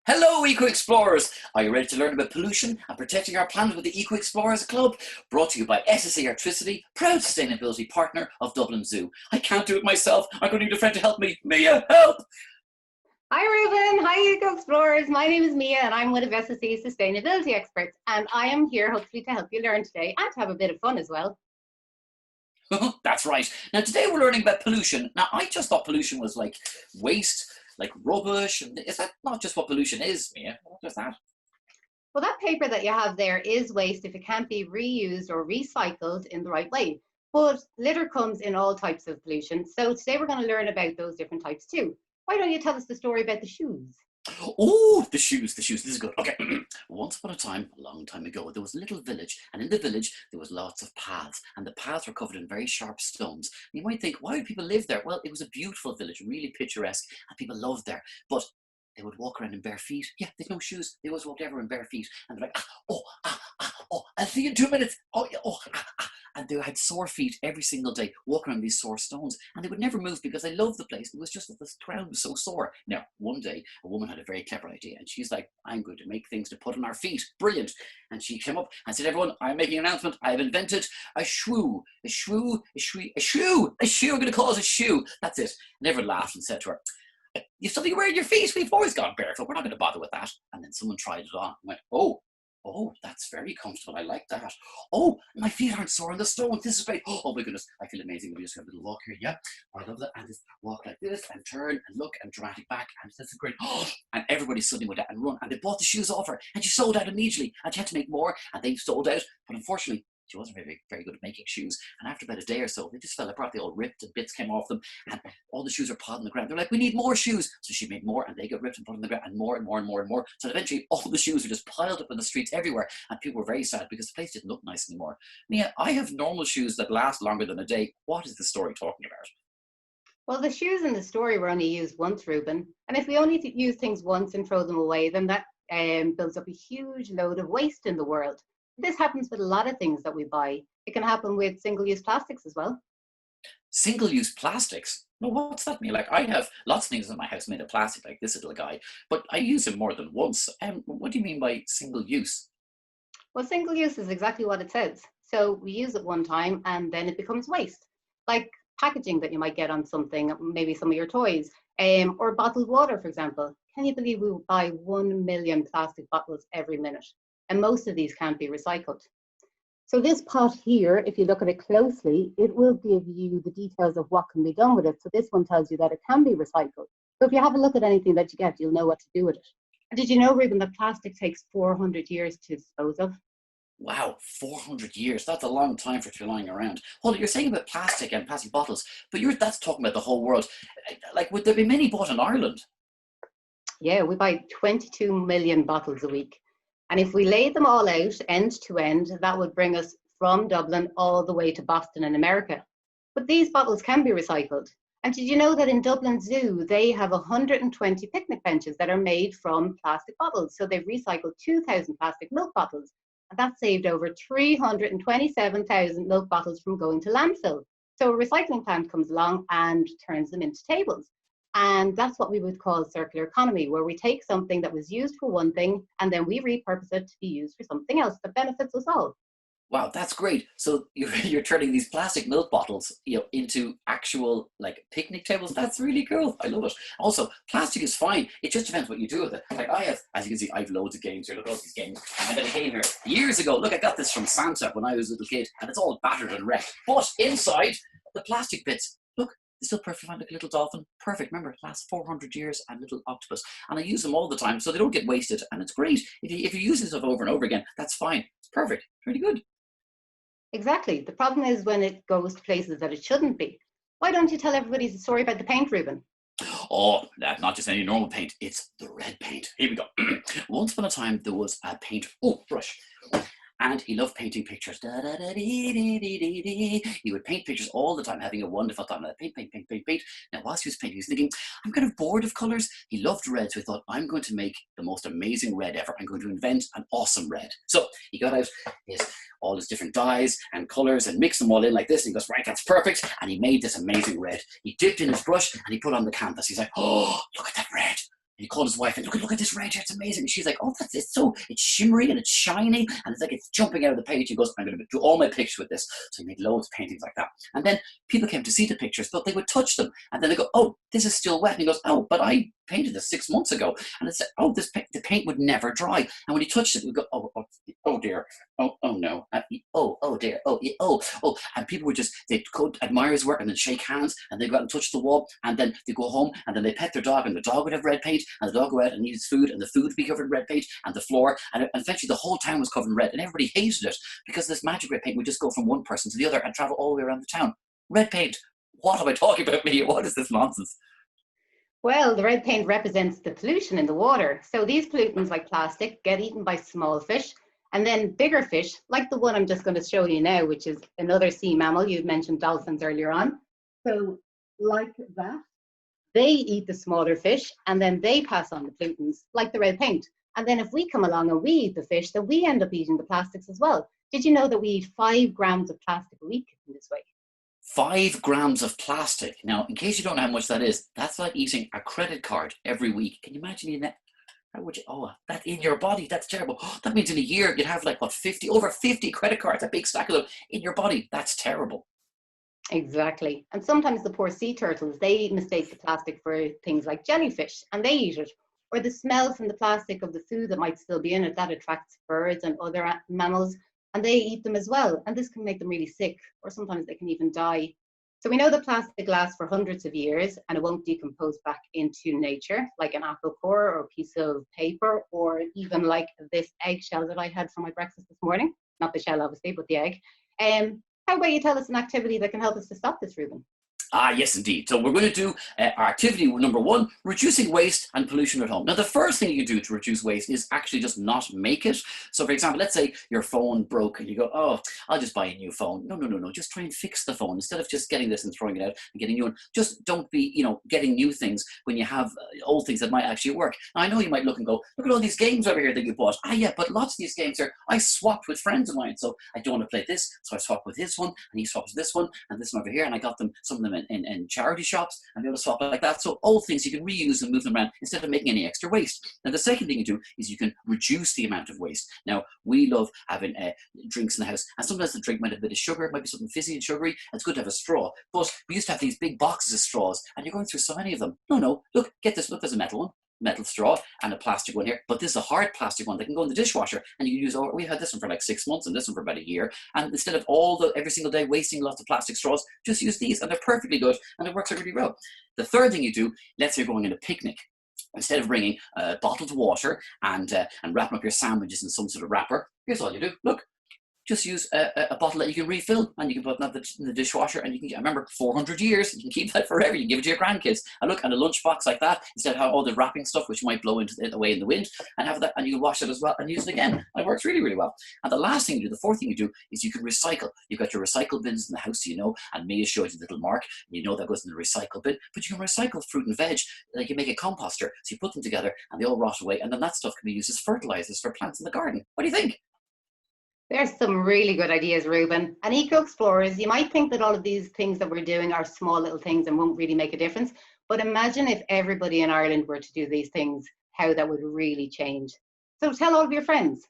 Hello, Eco-Explorers! Are you ready to learn about pollution and protecting our planet with the Eco-Explorers Club? Brought to you by SSE Airtricity, proud sustainability partner of Dublin Zoo. I can't do it myself. I'm going to need a friend to help me. Mia, help! Hi Ruben, hi Eco-Explorers. My name is Mia and I'm one of SSE Sustainability Experts, and I am here hopefully to help you learn today and to have a bit of fun as well. That's right. Now today we're learning about pollution. Now I just thought pollution was like waste, like rubbish. Is that not just what pollution is, Mia? What is that? Well, that paper that you have there is waste if it can't be reused or recycled in the right way. But litter comes in all types of pollution. So today we're going to learn about those different types too. Why don't you tell us the story about the shoes? Oh, the shoes, this is good. Okay, once upon a time, a long time ago, there was a little village, and in the village there was lots of paths, and the paths were covered in very sharp stones. And you might think, why would people live there? Well, it was a beautiful village, really picturesque, and people loved there. But they would walk around in bare feet. Yeah, they've no shoes. They always walked everywhere in bare feet, and they're like, I'll see you in 2 minutes. And they had sore feet every single day, walking around these sore stones, and they would never move because they loved the place. It was just that the ground was so sore. Now, one day, a woman had a very clever idea, and she's like, I'm going to make things to put on our feet. Brilliant. And she came up and said, everyone, I'm making an announcement. I've invented a shoe. A shoe. I'm going to call it a shoe. That's it. And everyone laughed and said to her, you've something to wear in your feet. We've always gone barefoot. We're not going to bother with that. And then someone tried it on and went, oh, that's very comfortable. I like that. Oh, my feet aren't sore on the stones. This is great. Oh my goodness, I feel amazing. We just have a little walk here. Yeah, I love that. And just walk like this and turn and look and dramatic back. And this is great. Oh, and everybody suddenly went out and run. And they bought the shoes off her. And she sold out immediately. And she had to make more. And they sold out. But unfortunately, she wasn't very good at making shoes. And after about a day or so, they just fell apart. They all ripped and bits came off them. And all the shoes are piled on the ground. They're like, we need more shoes. So she made more and they got ripped and put on the ground and more and more and more and more. So eventually all the shoes were just piled up in the streets everywhere. And people were very sad because the place didn't look nice anymore. Mia, I have normal shoes that last longer than a day. What is the story talking about? Well, the shoes in the story were only used once, Ruben. And if we only use things once and throw them away, then that builds up a huge load of waste in the world. This happens with a lot of things that we buy. It can happen with single-use plastics as well. Single-use plastics? No, what's that mean? Like, I have lots of things in my house made of plastic, like this little guy, but I use them more than once. What do you mean by single-use? Well, single-use is exactly what it says. So we use it one time and then it becomes waste. Like packaging that you might get on something, maybe some of your toys, or bottled water, for example. Can you believe we buy 1 million plastic bottles every minute? And most of these can't be recycled. So this pot here, if you look at it closely, it will give you the details of what can be done with it. So this one tells you that it can be recycled. So if you have a look at anything that you get, you'll know what to do with it. And did you know, Ruben, that plastic takes 400 years to dispose of? Wow, 400 years. That's a long time for it to be lying around. Hold on, you're saying about plastic and plastic bottles, but that's talking about the whole world. Like, would there be many bought in Ireland? Yeah, we buy 22 million bottles a week. And if we lay them all out end to end, that would bring us from Dublin all the way to Boston in America. But these bottles can be recycled. And did you know that in Dublin Zoo, they have 120 picnic benches that are made from plastic bottles? So they've recycled 2,000 plastic milk bottles. And that saved over 327,000 milk bottles from going to landfill. So a recycling plant comes along and turns them into tables. And that's what we would call circular economy, where we take something that was used for one thing and then we repurpose it to be used for something else that benefits us all. Wow, that's great. So you're turning these plastic milk bottles, into actual like picnic tables. That's really cool. I love it. Also, plastic is fine. It just depends what you do with it. Like I have, as you can see, I have loads of games here. Look at all these games. I got a game here years ago. Look, I got this from Santa when I was a little kid, and it's all battered and wrecked. But inside the plastic bits, look. It's still perfect, like a little dolphin. Perfect. Remember, it lasts 400 years and little octopus. And I use them all the time so they don't get wasted. And it's great. If you use this stuff over and over again, that's fine. It's perfect. Really good. Exactly. The problem is when it goes to places that it shouldn't be. Why don't you tell everybody the story about the paint, Ruben? Oh, that's not just any normal paint. It's the red paint. Here we go. Once upon a time, there was a paint brush. And he loved painting pictures. He would paint pictures all the time, having a wonderful time. Paint. Now, whilst he was painting, he was thinking, I'm kind of bored of colours. He loved red, so he thought, I'm going to make the most amazing red ever. I'm going to invent an awesome red. So he got out all his different dyes and colours and mixed them all in like this. And he goes, right, that's perfect. And he made this amazing red. He dipped in his brush and he put on the canvas. He's like, oh, look at that red. he called his wife and look at this right here, it's amazing. And she's like, oh, it's shimmery and it's shiny and it's like it's jumping out of the page. He goes, I'm going to do all my pictures with this. So he made loads of paintings like that. And then people came to see the pictures, but they would touch them and then they go, oh, this is still wet. And he goes, oh, but I painted this 6 months ago. And it said, oh, the paint would never dry. And when he touched it, we go, oh dear, oh no, oh dear, oh. And people would just, they'd admire his work and then shake hands and they'd go out and touch the wall and then they go home and then they pet their dog and the dog would have red paint and the dog would go out and eat his food and the food would be covered in red paint and the floor and eventually the whole town was covered in red and everybody hated it because this magic red paint would just go from one person to the other and travel all the way around the town. Red paint, what am I talking about, Mia? What is this nonsense? Well, the red paint represents the pollution in the water. So these pollutants like plastic get eaten by small fish and then bigger fish, like the one I'm just going to show you now, which is another sea mammal. You mentioned dolphins earlier on. So like that, they eat the smaller fish and then they pass on the pollutants like the red paint. And then if we come along and we eat the fish, then we end up eating the plastics as well. Did you know that we eat 5 grams of plastic a week in this way? 5 grams of plastic. Now, in case you don't know how much that is, that's like eating a credit card every week. Can you imagine eating that? How would you, that in your body, that's terrible. That means in a year, you'd have like, what, over 50 credit cards, a big stack of them in your body. That's terrible. Exactly. And sometimes the poor sea turtles, they mistake the plastic for things like jellyfish and they eat it. Or the smell from the plastic of the food that might still be in it, that attracts birds and other mammals and they eat them as well. And this can make them really sick or sometimes they can even die. So we know that plastic lasts for hundreds of years and it won't decompose back into nature like an apple core or a piece of paper or even like this eggshell that I had for my breakfast this morning. Not the shell obviously, but the egg. How about you tell us an activity that can help us to stop this, Ruben? Yes, indeed. So we're going to do our activity number 1, reducing waste and pollution at home. Now, the first thing you do to reduce waste is actually just not make it. So, for example, let's say your phone broke and you go, oh, I'll just buy a new phone. No. Just try and fix the phone. Instead of just getting this and throwing it out and getting new one, just don't be, getting new things when you have old things that might actually work. Now, I know you might look and go, look at all these games over here that you bought. Yeah, but lots of these games I swapped with friends of mine. So I don't want to play this. So I swapped with his one and he swaps with this one and this one over here. And I got them, some of them in charity shops and be able to swap like that. So old things you can reuse and move them around instead of making any extra waste. Now the second thing you do is you can reduce the amount of waste. Now we love having drinks in the house and sometimes the drink might have a bit of sugar, it might be something fizzy and sugary. It's good to have a straw, but we used to have these big boxes of straws and you're going through so many of them. No, look, get this, look, there's a metal straw and a plastic one here, but this is a hard plastic one that can go in the dishwasher and you can use, we had this one for like 6 months and this one for about a year, and instead of every single day wasting lots of plastic straws, just use these and they're perfectly good and it works out really well. The third thing you do, let's say you're going on a picnic, instead of bringing bottled water and wrapping up your sandwiches in some sort of wrapper, here's all you do, look. Just use a bottle that you can refill and you can put that in the dishwasher and you can, I remember 400 years, you can keep that forever, you can give it to your grandkids. And look, and a lunchbox like that, instead of all the wrapping stuff which might blow away in the wind, and have that and you can wash it as well and use it again. And it works really, really well. And the last thing you do, the fourth thing you do, is you can recycle. You've got your recycle bins in the house, and Mia showed you the little mark, that goes in the recycle bin, but you can recycle fruit and veg, like you make a composter. So you put them together and they all rot away and then that stuff can be used as fertilizers for plants in the garden. What do you think? There's some really good ideas, Ruben. And eco-explorers, you might think that all of these things that we're doing are small little things and won't really make a difference. But imagine if everybody in Ireland were to do these things, how that would really change. So tell all of your friends.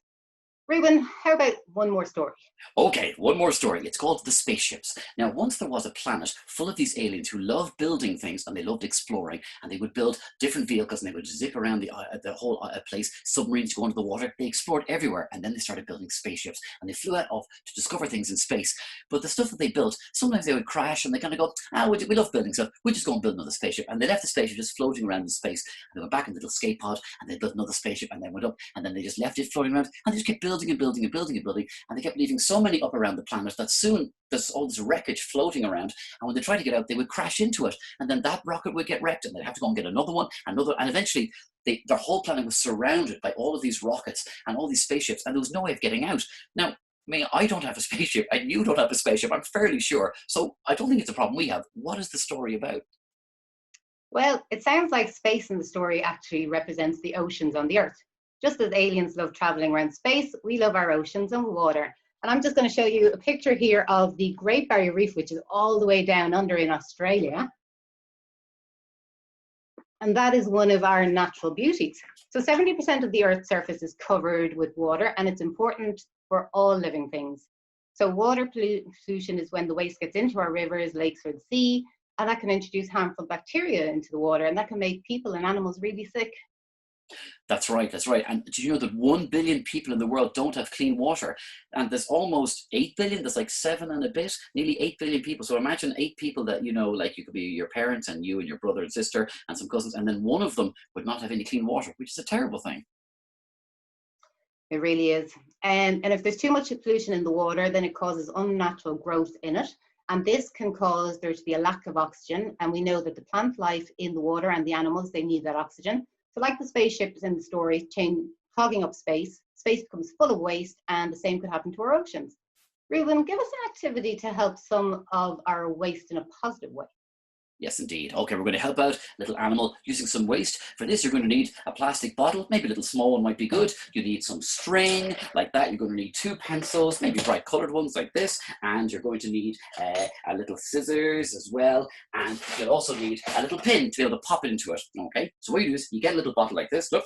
Ruben, how about one more story? Okay, one more story. It's called the Spaceships. Now, once there was a planet full of these aliens who loved building things and they loved exploring, and they would build different vehicles and they would zip around the whole place, submarines go into the water. They explored everywhere, and then they started building spaceships and they flew out off to discover things in space. But the stuff that they built, sometimes they would crash and they kind of go, we love building stuff, we'll just go and build another spaceship. And they left the spaceship just floating around in space, and they went back in the little escape pod and they built another spaceship and then went up, and then they just left it floating around and they just kept building and building and building and building, and they kept leaving so many up around the planet that soon there's all this wreckage floating around, and when they tried to get out they would crash into it, and then that rocket would get wrecked and they'd have to go and get another one, and eventually their whole planet was surrounded by all of these rockets and all these spaceships, and there was no way of getting out. Now, I don't have a spaceship and you don't have a spaceship, I'm fairly sure, so I don't think it's a problem we have. What is the story about? Well, it sounds like space in the story actually represents the oceans on the Earth. Just as aliens love traveling around space, we love our oceans and water. And I'm just going to show you a picture here of the Great Barrier Reef, which is all the way down under in Australia. And that is one of our natural beauties. So 70% of the Earth's surface is covered with water, and it's important for all living things. So water pollution is when the waste gets into our rivers, lakes, or the sea, and that can introduce harmful bacteria into the water, and that can make people and animals really sick. That's right, that's right. And did you know that 1 billion people in the world don't have clean water? And there's almost 8 billion, there's like 7 and a bit, nearly 8 billion people. So imagine 8 people that, you know, like you could be your parents and you and your brother and sister and some cousins, and then one of them would not have any clean water, which is a terrible thing. It really is. And if there's too much pollution in the water, then it causes unnatural growth in it. And this can cause there to be a lack of oxygen. And we know that the plant life in the water and the animals, they need that oxygen. So like the spaceships in the story, clogging up space, space becomes full of waste, and the same could happen to our oceans. Reuben, give us an activity to help some of our waste in a positive way. Yes, indeed. Okay, we're going to help out little animal using some waste. For this, you're going to need a plastic bottle, maybe a little small one might be good. You need some string like that. You're going to need 2 pencils, maybe bright colored ones like this. And you're going to need a little scissors as well. And you'll also need a little pin to be able to pop it into it. Okay, so what you do is you get a little bottle like this. Look.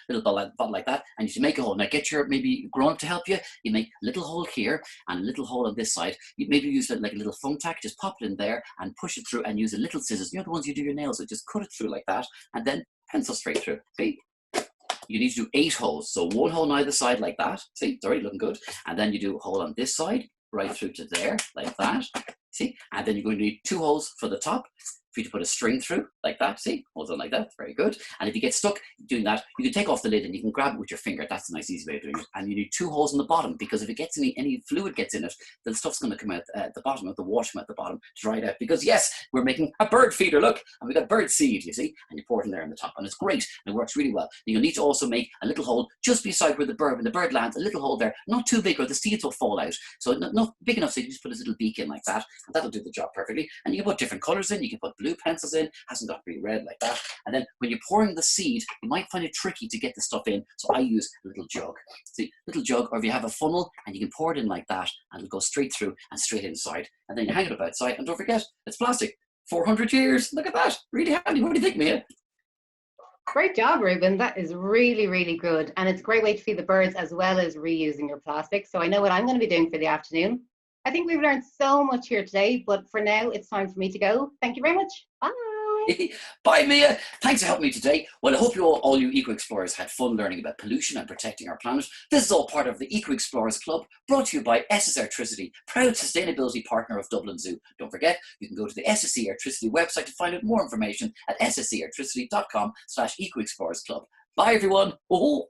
Little bottle like that, and you make a hole. Now get your maybe grown up to help you. You make a little hole here and a little hole on this side. You maybe use like a little thumbtack, just pop it in there and push it through, and use a little scissors. You know the ones you do your nails with, just cut it through like that, and then pencil straight through. See? You need to do 8 holes. So 1 hole on either side like that. See, it's already looking good. And then you do a hole on this side, right through to there, like that. See? And then you're going to need 2 holes for the top, for you to put a string through like that. See, hold on like that, very good. And if you get stuck doing that, you can take off the lid and you can grab it with your finger. That's a nice easy way of doing it. And you need 2 holes in the bottom, because if it gets any fluid gets in it, then the stuff's going to come out at the bottom, of the water come out the bottom to dry it out. Because yes, we're making a bird feeder, look, and we got bird seed, you see, and you pour it in there in the top, and it's great and it works really well. And you'll need to also make a little hole just beside where the bird, when the bird lands, a little hole there, not too big or the seeds will fall out. So not big enough so you just put a little beak in like that, and that'll do the job perfectly. And you can put different colors in, you can put blue pencils in, hasn't got to be red like that. And then when you're pouring the seed, you might find it tricky to get the stuff in, so I use a little jug. See, little jug, or if you have a funnel, and you can pour it in like that, and it'll go straight through and straight inside. And then you hang it up outside, and don't forget, it's plastic. 400 years, look at that, really handy. What do you think, Mia? Great job, Ruben. That is really, really good. And it's a great way to feed the birds as well as reusing your plastic. So I know what I'm going to be doing for the afternoon. I think we've learned so much here today, but for now, it's time for me to go. Thank you very much. Bye. Bye, Mia. Thanks for helping me today. Well, I hope all you Eco Explorers had fun learning about pollution and protecting our planet. This is all part of the Eco Explorers Club, brought to you by SSE Airtricity, proud sustainability partner of Dublin Zoo. Don't forget, you can go to the SSE Airtricity website to find out more information at sseairtricity.com/Eco Explorers Club. Bye, everyone. Oh.